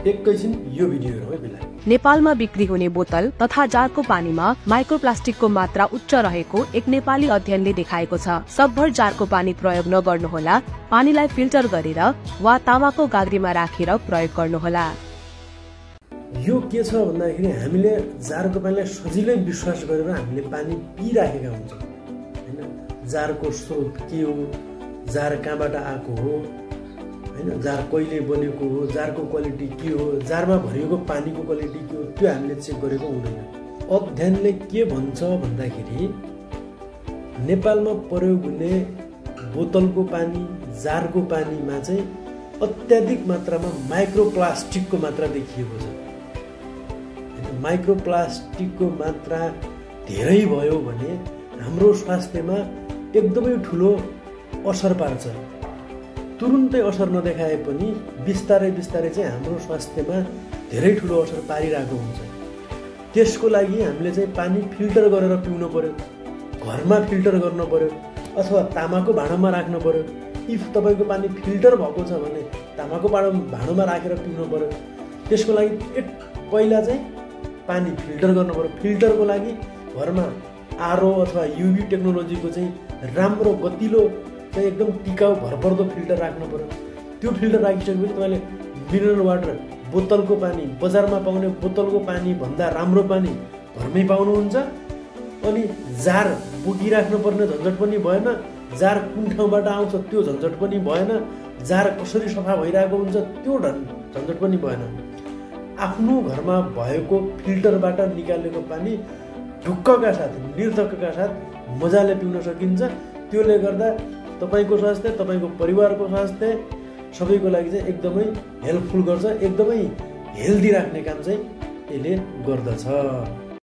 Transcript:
एकैछिन यो भिडियो हेरौँ है बेला। नेपालमा बिक्री हुने बोतल तथा जारको पानीमा माइक्रोप्लास्टिकको मात्रा उच्च रहेको एक नेपाली अध्ययनले देखाएको छ। सकभर जारको पानी प्रयोग नगर्नुहोला। पानीलाई फिल्टर गरेर वा तामाको गाग्रीमा राखेर प्रयोग गर्नुहोला। यो के छ भन्दाखेरि हामीले जारको पानीलाई सजिलै विश्वास गरेर हामीले पानी पिइराखेका हुन्छौँ हैन। जारको स्रोत के हो, जार कहाँबाट आएको हो हैन, जार कहिले बनेको हो, जारको क्वालिटी के हो, जारमा भरिएको पानीको क्वालिटी के हो, त्यो हामीले चेक गरेको हुँदैन। अध्ययनले के भन्छ भन्दाखेरि नेपालमा प्रयोग हुने बोतलको पानी, जारको पानीमा चाहिँ अत्याधिक मात्रामा माइक्रोप्लास्टिकको मात्रा देखिएको छ। माइक्रोप्लास्टिकको मात्रा धेरै भयो भने हाम्रो स्वास्थ्यमा एकदमै ठुलो असर पार्छ। तुरुन्तै असर नदेखाए पनि बिस्तारै बिस्तारै चाहिँ हाम्रो स्वास्थ्यमा धेरै ठुलो असर पारिरहेको हुन्छ। त्यसको लागि हामीले चाहिँ पानी फिल्टर गरेर पिउनु पर्यो, घरमा फिल्टर गर्नु पर्यो अथवा तामाको भाँडामा राख्नु पर्यो। इफ तपाईँको पानी फिल्टर भएको छ भने तामाको भाँडोमा राखेर पिउनु पर्यो। त्यसको लागि पहिला चाहिँ पानी फिल्टर गर्नु पर्यो। फिल्टरको लागि घरमा आरओ अथवा युभी टेक्नोलोजीको चाहिँ राम्रो गतिलो चाहिँ एकदम टिकाउ भरपर्दो फिल्टर राख्नु पर्यो। त्यो फिल्टर राखिसकेपछि तपाईँले मिनरल वाटर, बोतलको पानी, बजारमा पाउने बोतलको पानी भन्दा राम्रो पानी घरमै पाउनुहुन्छ। अनि जार बोकिराख्नु पर्ने झन्झट पनि भएन, जार कुन ठाउँबाट आउँछ त्यो झन्झट पनि भएन, जार कसरी सफा भइरहेको हुन्छ त्यो झन्झट पनि भएन। आफ्नो घरमा भएको फिल्टरबाट निकालेको पानी ढुक्कका साथ, निर्धक्कका साथ मजाले पिउन सकिन्छ। त्यसले गर्दा तपाईँको स्वास्थ्य, तपाईँको परिवारको स्वास्थ्य सबैको लागि चाहिँ एकदमै हेल्पफुल गर्छ। एकदमै हेल्दी राख्ने काम चाहिँ यसले गर्दछ।